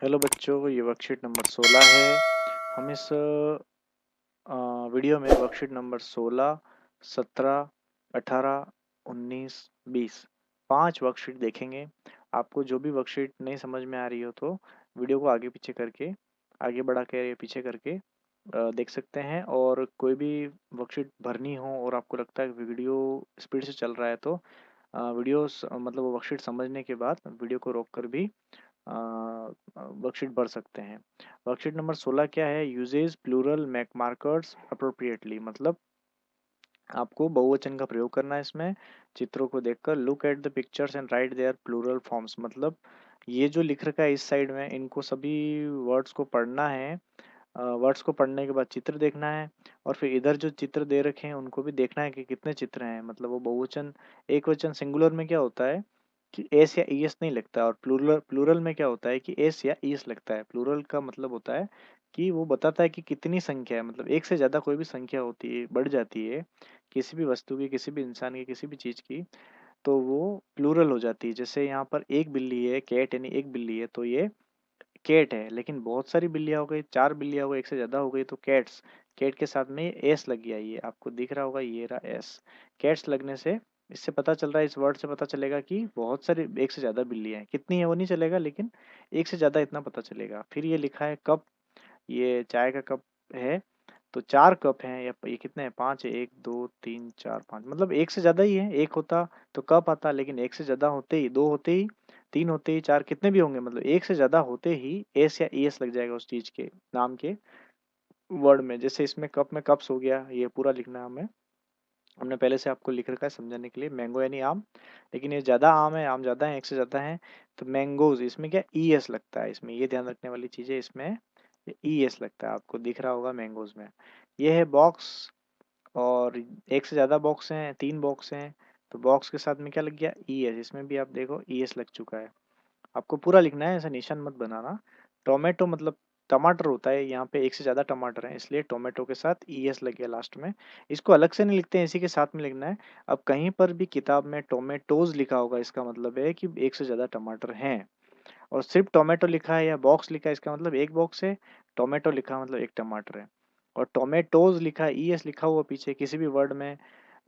Hello बच्चों, ये worksheet number 16 है। हम इस वीडियो में वर्कशीट नंबर 16, 17, 18, 19, 20 5 वर्कशीट देखेंगे। आपको जो भी वर्कशीट नहीं समझ में आ रही हो तो वीडियो को आगे पीछे करके, आगे बढ़ा के या पीछे करके देख सकते हैं। और कोई भी वर्कशीट भरनी हो और आपको लगता है कि वीडियो स्पीड से चल रहा है तो मतलब वो वर्कशीट समझने के बाद वीडियो को रोक कर भी वर्कशीट भर सकते हैं। वर्कशीट नंबर 16 क्या है? Uses plural mac markers appropriately, मतलब आपको बहुवचन का प्रयोग करना है इसमें। चित्रों को देखकर look at the pictures and write their plural forms, मतलब ये जो लिख रखा है इस साइड में, इनको सभी वर्ड्स को पढ़ना है। वर्ड्स को पढ़ने के बाद चित्र देखना है और फिर इधर जो चित्र दे रखे हैं उनको भी देखना है कि कितने चित्र हैं। मतलब वो बहुवचन, एक वचन सिंगुलर में क्या होता है कि एस या ईएस नहीं लगता, और प्लूरल प्लूरल में क्या होता है कि एस या ईएस लगता है। प्लूरल का मतलब होता है कि वो बताता है कि कितनी संख्या है, मतलब एक से ज़्यादा कोई भी संख्या होती है, बढ़ जाती है किसी भी वस्तु की, किसी भी इंसान की, किसी भी चीज़ की, तो वो प्लूरल हो जाती है। जैसे यहाँ पर एक बिल्ली है, कैट, यानी एक बिल्ली है तो ये कैट है। लेकिन बहुत सारी बिल्लियाँ हो गई, 4 बिल्लियाँ हो गई, एक से ज़्यादा हो गई तो कैट्स। कैट के साथ में एस लग गया, ये आपको दिख रहा होगा, ये रहा एस। कैट्स लगने से इससे पता चल रहा है, इस वर्ड से पता चलेगा कि बहुत सारी, एक से ज़्यादा बिल्लियाँ हैं। कितनी है वो नहीं चलेगा, लेकिन एक से ज़्यादा इतना पता चलेगा। फिर ये लिखा है कप, ये चाय का कप है तो 4 कप हैं, या ये कितने हैं, 5 है, 1 2 3 4 5, मतलब एक से ज़्यादा ही है। एक होता तो कप आता, लेकिन एक से ज़्यादा होते ही, 2 होते ही, 3 होते ही, 4, कितने भी होंगे, मतलब एक से ज़्यादा होते ही एस या ईएस लग जाएगा उस चीज़ के नाम के वर्ड में। जैसे इसमें कप में कप्स हो गया, ये पूरा लिखना है हमें। हमने पहले से आपको लिख रखा है समझाने के लिए। मैंगो यानी आम, लेकिन ये ज़्यादा आम है, आम ज़्यादा है, एक से ज़्यादा है तो मैंगोज, इसमें क्या ईएस लगता है। इसमें ये ध्यान रखने वाली चीज़ है, इसमें ईएस लगता है, आपको दिख रहा होगा मैंगोज में। ये है बॉक्स, और एक से ज़्यादा बॉक्स हैं, 3 बॉक्स हैं तो बॉक्स के साथ में क्या लग गया, ईएस। इसमें भी आप देखो ईएस लग चुका है। आपको पूरा लिखना है, ऐसा निशान मत बनाना। टोमेटो मतलब टमाटर होता है, यहाँ पे एक से ज़्यादा टमाटर हैं इसलिए टोमेटो के साथ ईएस लग गया लास्ट में। इसको अलग से नहीं लिखते हैं, इसी के साथ में लिखना है। अब कहीं पर भी किताब में टोमेटोज लिखा होगा, इसका मतलब है कि एक से ज़्यादा टमाटर हैं। और सिर्फ टोमेटो लिखा है या बॉक्स लिखा है, इसका मतलब एक बॉक्स है। टोमेटो लिखा मतलब एक टमाटर है। और टोमेटोज लिखा है, ईएस लिखा हुआ पीछे किसी भी वर्ड में,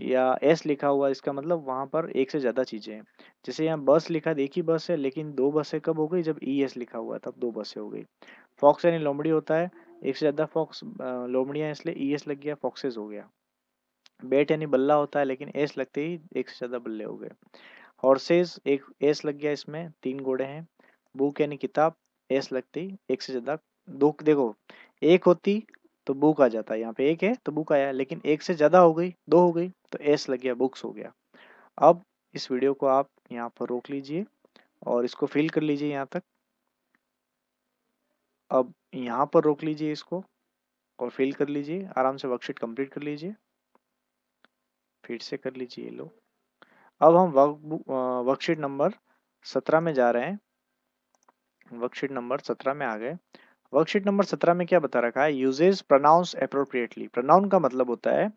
या एस लिखा हुआ, इसका मतलब वहां पर एक से ज्यादा चीजें हैं। जैसे यहाँ बस लिखा है, एक ही बस है, लेकिन 2 बसें कब हो गई, जब ईएस लिखा हुआ है तब 2 बसें हो गई। फॉक्स यानी लोमड़ी होता है, एक से ज्यादा फॉक्स, लोमड़ियां, इसलिए ईएस लग गया, फॉक्सेस हो गया। बेट यानी बल्ला होता है, लेकिन एस लगते ही एक से ज्यादा बल्ले हो गए। हॉर्सेस, एक एस लग गया, इसमें 3 घोड़े हैं। बुक यानी किताब, एस लगती, एक से ज्यादा, दो देखो, एक होती तो बुक आ जाता है, यहाँ पे एक है तो बुक आया, लेकिन एक से ज्यादा हो गई, 2 हो गई तो एस लग गया, बुक्स हो गया। अब इस वीडियो को आप यहाँ पर रोक लीजिए और इसको फिल कर लीजिए यहाँ तक। अब यहाँ पर रोक लीजिए इसको और फिल कर लीजिए, आराम से वर्कशीट कंप्लीट कर लीजिए। फिर से कर लीजिए, ये लो। अब हम वर्कशीट नंबर 17 में जा रहे हैं। वर्कशीट नंबर 17 में आ गए। वर्कशीट नंबर 17 में क्या बता रखा है, यूजेस प्रोनाउंस अप्रोप्रिएटली। प्रोनाउन का मतलब होता है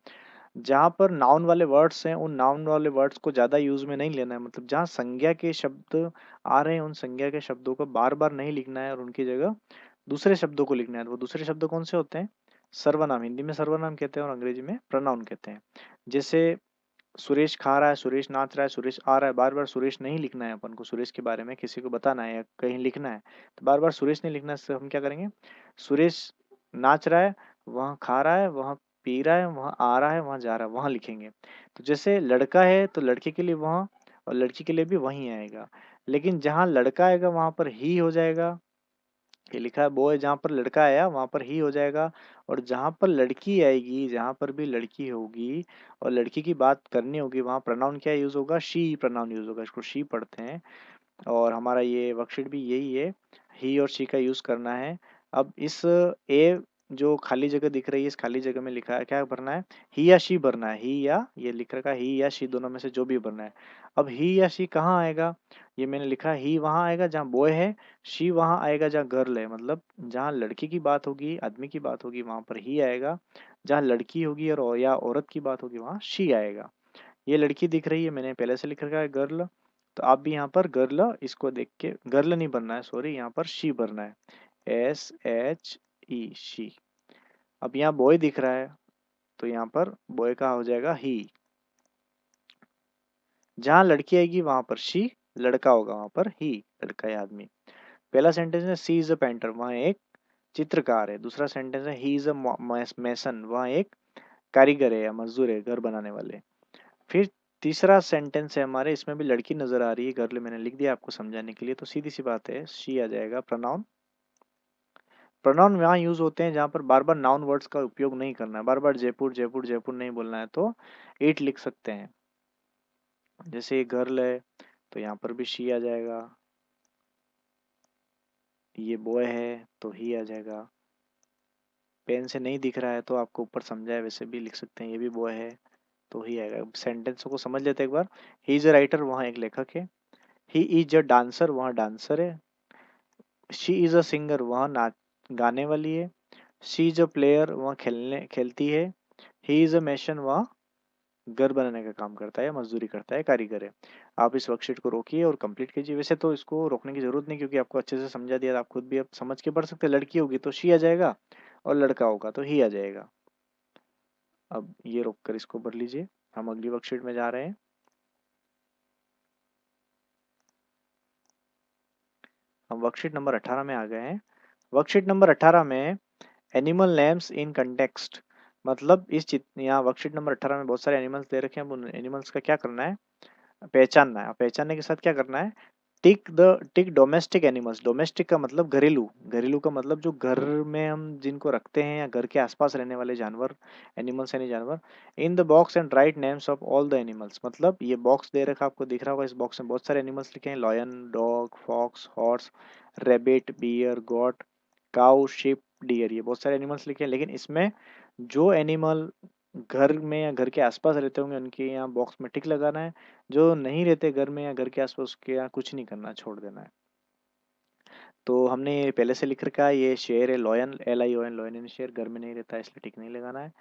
जहाँ पर नाउन वाले वर्ड्स हैं, उन नाउन वाले वर्ड्स को ज्यादा यूज में नहीं लेना है। मतलब जहाँ संज्ञा के शब्द आ रहे हैं, उन संज्ञा के शब्दों को बार बार नहीं लिखना है और उनकी जगह दूसरे शब्दों को लिखना है। वो दूसरे शब्द कौन से होते हैं? सर्वनाम, हिंदी में सर्वनाम कहते हैं और अंग्रेजी में प्रोनाउन कहते हैं। जैसे सुरेश खा रहा है, सुरेश नाच रहा है, सुरेश आ रहा है, बार बार सुरेश नहीं लिखना है अपन को। सुरेश के बारे में किसी को बताना है या कहीं लिखना है तो बार बार सुरेश नहीं लिखना है। इससे हम क्या करेंगे, सुरेश नाच रहा है, वहाँ खा रहा है, वहाँ पी रहा है, वहाँ आ रहा है, वहाँ जा रहा है, वहाँ लिखेंगे। तो जैसे लड़का है तो लड़के के लिए वहाँ, और लड़की के लिए भी वहीं आएगा। लेकिन जहाँ लड़का आएगा वहां पर ही हो जाएगा, ये लिखा है बॉय, जहाँ पर लड़का आया वहां पर ही हो जाएगा। और जहाँ पर लड़की आएगी, जहाँ पर भी लड़की होगी और लड़की की बात करनी होगी, वहाँ प्रोनाउन क्या यूज होगा, शी प्रोनाउन यूज होगा। इसको शी पढ़ते हैं और हमारा ये वर्कशीट भी यही है, ही और शी का यूज करना है। अब इस ए जो खाली जगह दिख रही है, इस खाली जगह में लिखा है क्या भरना है, ही या शी भरना है। ही या, ये लिख रखा है ही या शी, दोनों में से जो भी भरना है। अब ही या शी कहाँ आएगा, ये मैंने लिखा है, ही वहां आएगा जहाँ बॉय है, शी वहां आएगा जहाँ गर्ल है। मतलब जहाँ लड़की की बात होगी, आदमी की बात होगी, वहां पर ही आएगा। जहाँ लड़की होगी और या औरत की बात होगी, वहां शी आएगा। ये लड़की दिख रही है, मैंने पहले से लिख रखा है गर्ल, तो आप भी यहाँ पर गर्ल इसको देख के गर्ल नहीं बनना है, सॉरी, यहाँ पर शी बनना है, SHE शी। अब यहाँ बॉय दिख रहा है तो यहाँ पर बॉय का हो जाएगा ही। जहां लड़की आएगी वहां पर शी, लड़का होगा वहां पर ही, लड़का है आदमी। पहला सेंटेंस है सी इज अ पेंटर, वहां एक चित्रकार है। दूसरा सेंटेंस है ही इज अ मैसन, वहां एक कारीगर है या मजदूर है, घर बनाने वाले। फिर तीसरा सेंटेंस है हमारे, इसमें भी लड़की नजर आ रही है, गर्ल मैंने लिख दिया आपको समझाने के लिए, तो सीधी सी बात है शी आ जाएगा। प्रोनाउन, प्रोनाउन वहाँ यूज होते हैं जहां पर बार बार नाउन वर्ड्स का उपयोग नहीं करना है, बार बार जयपुर जयपुर जयपुर नहीं बोलना है, तो इट लिख सकते हैं। जैसे ये गर्ल है तो यहाँ पर भी शी आ जाएगा, ये बॉय है तो ही आ जाएगा। पेन से नहीं दिख रहा है तो आपको ऊपर समझाया वैसे भी लिख सकते हैं, ये भी बॉय है तो ही आएगा। सेंटेंस को समझ लेते हैं एक बार। ही इज अ राइटर, वहाँ एक लेखक है। ही इज अ डांसर, वहाँ डांसर है। शी इज अ सिंगर, वहाँ नाच गाने वाली है। शी इज अ प्लेयर, वहाँ खेलती है। ही इज अ मैशन, वहाँ घर बनाने का काम करता है, मजदूरी करता है, कारीगर है। आप इस वर्कशीट को रोकिए और कंप्लीट कीजिए। वैसे तो इसको रोकने की जरूरत नहीं क्योंकि आपको अच्छे से समझा दिया, आप खुद भी अब समझ के पढ़ सकते हैं। लड़की होगी तो शी आ जाएगा और लड़का होगा तो ही आ जाएगा। अब ये रोक कर इसको भर लीजिए, हम अगली वर्कशीट में जा रहे हैं। हम वर्कशीट नंबर 18 में आ गए हैं। वर्कशीट नंबर 18 में एनिमल नेम्स इन कंटेक्स्ट, मतलब इस यहाँ वर्कशीट नंबर 18 में बहुत सारे एनिमल्स दे रखे हैं। अब उन एनिमल्स का क्या करना है, पहचानना है। पहचानने के साथ क्या करना है, टिक डोमेस्टिक एनिमल्स। डोमेस्टिक का मतलब घरेलू, घरेलू का मतलब जो घर में हम जिनको रखते हैं या घर के आसपास रहने वाले जानवर, एनिमल्स यानी जानवर। In the box and right names of all the animals, मतलब ये बॉक्स दे रखा आपको दिख रहा होगा, इस बॉक्स में बहुत सारे एनिमल्स लिखे हैं। Lion, dog, fox, horse, rabbit, bear, goat, cow, sheep, deer, ये बहुत सारे एनिमल्स लिखे हैं। लेकिन इसमें जो एनिमल घर में या घर के आसपास रहते होंगे उनके यहाँ बॉक्स में टिक लगाना है। जो नहीं रहते घर में या घर के आसपास उसके यहाँ कुछ नहीं करना, छोड़ देना है। तो हमने ये पहले से लिख रखा है, ये शेर है लॉयन, LION, लॉयन यानी शेर, घर में नहीं रहता है इसलिए टिक नहीं लगाना है।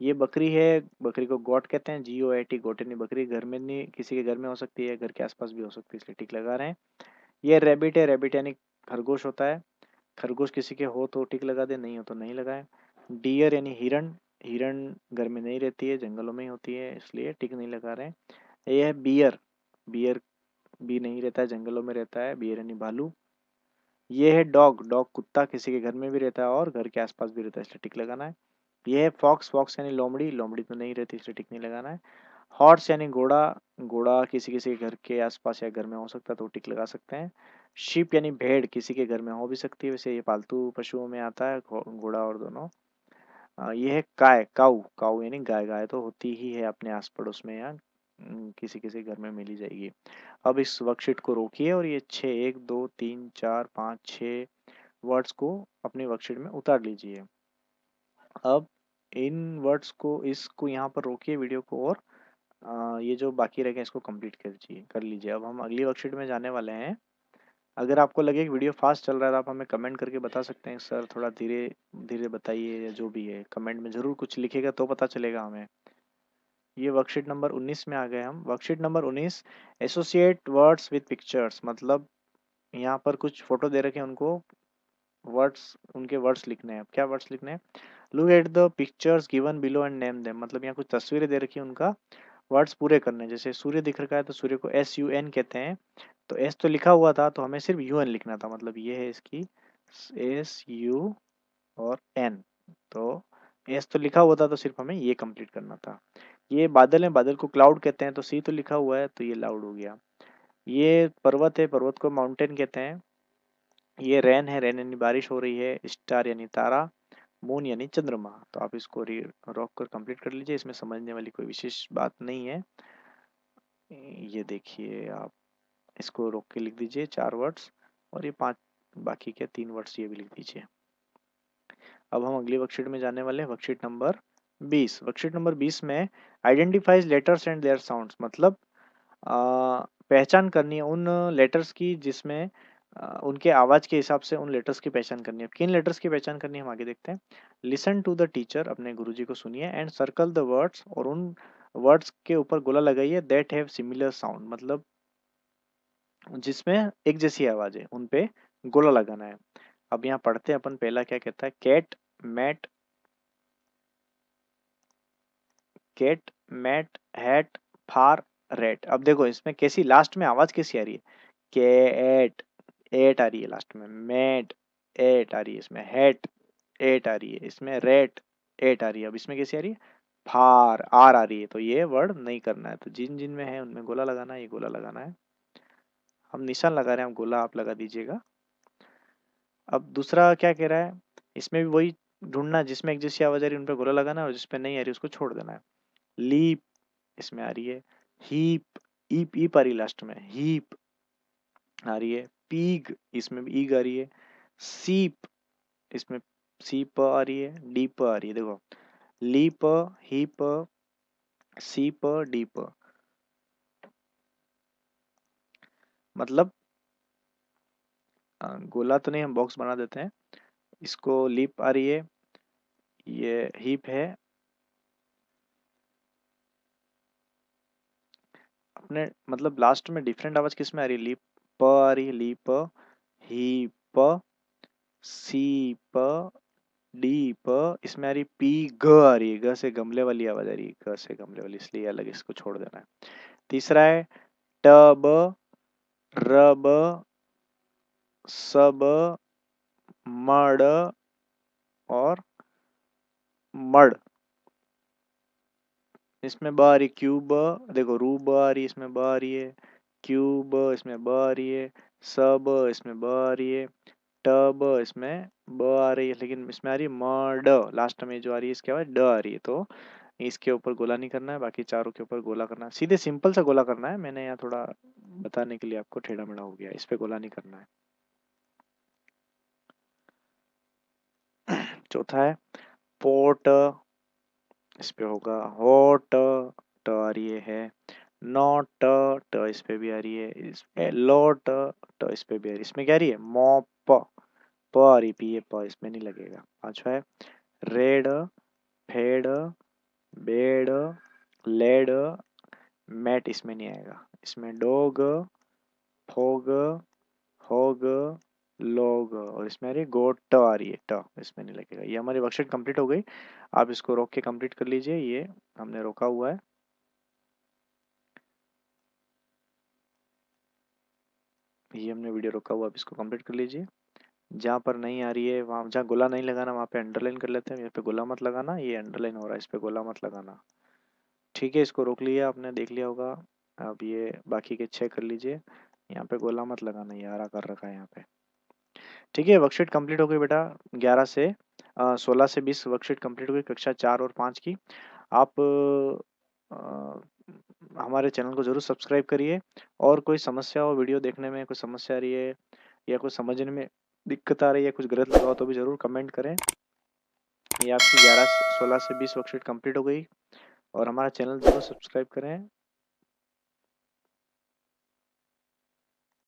ये बकरी है, बकरी को गोट कहते हैं, GOAT, गोट यानी बकरी, घर में नहीं, किसी के घर में हो सकती है, घर के आसपास भी हो सकती है इसलिए टिक लगा रहे हैं। ये रैबिट है, रैबिट यानी खरगोश होता है, खरगोश किसी के हो तो टिक लगा दे, नहीं हो तो नहीं लगाए। डियर यानी हिरण, हिरण घर में नहीं रहती है, जंगलों में ही होती है इसलिए टिक नहीं लगा रहे हैं। ये है बियर, बियर भी नहीं रहता है, जंगलों में रहता है, बियर यानी भालू। ये है डॉग, डॉग कुत्ता किसी के घर में भी रहता है और घर के आसपास भी रहता है इसलिए टिक लगाना है। ये है फॉक्स, फॉक्स यानी लोमड़ी, लोमड़ी तो नहीं रहती इसलिए टिक नहीं लगाना है। हॉर्स यानी घोड़ा, घोड़ा किसी किसी के घर के आसपास या घर में हो सकता है तो टिक लगा सकते हैं। शीप यानी भेड़, किसी के घर में हो भी सकती है, वैसे ये पालतू पशुओं में आता है, घोड़ा और दोनों। ये है काय, काऊ, काऊ यानी गाय, गाय तो होती ही है अपने आस पड़ोस में या किसी किसी घर में मिल ही जाएगी। अब इस वर्कशीट को रोकिए और ये 6, 1 2 3 4 5 6 वर्ड्स को अपनी वर्कशीट में उतार लीजिए। अब इन वर्ड्स को, इसको यहाँ पर रोकिए वीडियो को, और ये जो बाकी रह गए इसको कंप्लीट कर लीजिए। अब हम अगली वर्कशीट में जाने वाले हैं। अगर आपको लगे कि वीडियो फास्ट चल रहा है तो आप हमें कमेंट करके बता सकते हैं, सर थोड़ा धीरे धीरे बताइए, या जो भी है कमेंट में ज़रूर कुछ लिखेगा तो पता चलेगा हमें। ये वर्कशीट नंबर 19 में आ गए हम। Worksheet number 19, associate words with pictures, मतलब यहाँ पर कुछ फोटो दे रखे हैं, उनको वर्ड्स, उनके वर्ड्स लिखने हैं। अब क्या वर्ड्स लिखने हैं, look at the pictures given below and name them, मतलब यहाँ कुछ तस्वीरें दे रखी है, उनका वर्ड्स पूरे करने हैं। जैसे सूर्य दिख रखा है तो सूर्य को SUN कहते हैं, तो S तो लिखा हुआ था तो हमें सिर्फ UN लिखना था, मतलब ये है इसकी SU और N, तो S तो लिखा हुआ था तो सिर्फ हमें ये कंप्लीट करना था। ये बादल है, बादल को क्लाउड कहते हैं, तो C तो लिखा हुआ है तो ये लाउड हो गया। ये पर्वत है, पर्वत को माउंटेन कहते हैं। ये रेन है, रेन यानी बारिश हो रही है। स्टार यानी तारा, मून यानी चंद्रमा। तो आप इसको रोक कर कंप्लीट कर लीजिए, इसमें समझने वाली कोई विशेष बात नहीं है। ये देखिए, आप इसको रोक के लिख दीजिए 4 वर्ड्स, और ये 5 बाकी के 3 वर्ड्स ये भी लिख दीजिए। अब हम अगली वर्कशीट में जाने वाले हैं, वर्कशीट नंबर 20। वर्कशीट नंबर 20 में identifies letters and their sounds, मतलब पहचान करनी है उन लेटर्स की जिसमें उनके आवाज के हिसाब से उन लेटर्स की पहचान करनी है। किन लेटर्स की पहचान करनी है हम आगे देखते हैं। लिसन टू द टीचर, अपने गुरुजी को सुनिए, एंड सर्कल द वर्ड्स, और उन वर्ड्स के ऊपर गोला लगाइए दैट हैव सिमिलर साउंड, मतलब जिसमें एक जैसी आवाज है, उन पे गोला लगाना है। अब यहाँ पढ़ते हैं अपन, पहला क्या कहता है, cat mat, cat mat hat fat rat. अब देखो इसमें कैसी लास्ट में आवाज कैसी आ रही है, कैट एट आ रही है लास्ट में, मैट एट आ रही है, इसमें हैट एट आ रही है, इसमें रेट एट आ रही है। अब इसमें कैसी आ रही है, फार आर आ रही है। तो ये वर्ड नहीं करना है, तो जिन जिन में है उनमें गोला लगाना है, ये गोला लगाना है। हम निशान लगा रहे हैं, हम गोला आप लगा दीजिएगा। अब दूसरा क्या कह रहा है, इसमें भी वही ढूंढना जिसमें एक जैसी आवाज आ रही है उन पे गोला लगाना है, और जिसपे नहीं आ रही उसको छोड़ देना है। लीप इसमें आ रही है, हीप ईप ईप आ रही है लास्ट में, हीप आ रही है, पीग इसमें भी ईग आ रही है, सीप इसमें सीप आ रही है, डीप आ रही है। देखो लीप हीप सीप डीप, मतलब गोला तो नहीं, हम बॉक्स बना देते हैं। इसको लीप आ रही है, ये हीप है, अपने मतलब लास्ट में डिफरेंट आवाज किस में आ रही है, लीप प आ रही है, लीप हीप सीप डीप, इसमें आ रही पी ग आ रही है, ग से गमले वाली आवाज आ रही है, ग से गमले वाली, इसलिए अलग इसको छोड़ देना है। तीसरा है टब रब सब मड और मड, इसमें ब आ रही क्यूब, देखो रूब आ रही है, इसमें ब आ रही है, क्यूब इसमें ब आ रही है, सब इसमें ब आ रही है, टब इसमें ब आ रही है, लेकिन इसमें आ रही है मड, लास्ट में जो आ रही है इसके बाद ड आ रही है। तो इसके ऊपर गोला नहीं करना है, बाकी चारों के ऊपर गोला करना है, सीधे सिंपल सा गोला करना है। मैंने यहाँ थोड़ा बताने के लिए आपको टेढ़ा मेढ़ा हो गया, इस पे गोला नहीं करना है। चौथा है पोट, इस पे होगा हॉट, ट आ रही है, नॉट ट इस पे भी आ रही है, इसमें लॉट ट इस पे भी आ रही है, इसमें क्या आ रही है मॉप प आ रही, पी ए प इसमें नहीं लगेगा। पांचवा है red fed bed led mat, इसमें नहीं आएगा। इसमें डॉग फोग होग लोग, और इसमें आ रही है गोट आ रही है, ट इसमें नहीं लगेगा। ये हमारी वर्कशीट कंप्लीट हो गई, आप इसको रोक के कंप्लीट कर लीजिए, ये हमने रोका हुआ है। ये हमने वीडियो रोका हुआ, आप इसको कंप्लीट कर लीजिए। जहाँ पर नहीं आ रही है, वहाँ जहाँ गोला नहीं लगाना वहाँ पे अंडरलाइन कर लेते हैं, यहाँ पे गोला मत लगाना, ये अंडरलाइन हो रहा है इस पे गोला मत लगाना। ठीक है, इसको रोक लिया आपने, देख लिया होगा। अब ये बाकी के 6 कर लीजिए, यहाँ पे गोला मत लगाना, ये आरा कर रखा है यहाँ पे। ठीक है, वर्कशीट कंप्लीट हो गई बेटा। 16 से 20 वर्कशीट कंप्लीट हो गई कक्षा 4 और 5 की। आप हमारे चैनल को जरूर सब्सक्राइब करिए, और कोई समस्या हो, वीडियो देखने में कोई समस्या आ रही है या कुछ समझने में दिक्कत आ रही है, कुछ गलत लगा हो तो भी जरूर कमेंट करें। ये आपकी 16 से 20 वर्कशीट कंप्लीट हो गई, और हमारा चैनल जरूर सब्सक्राइब करें।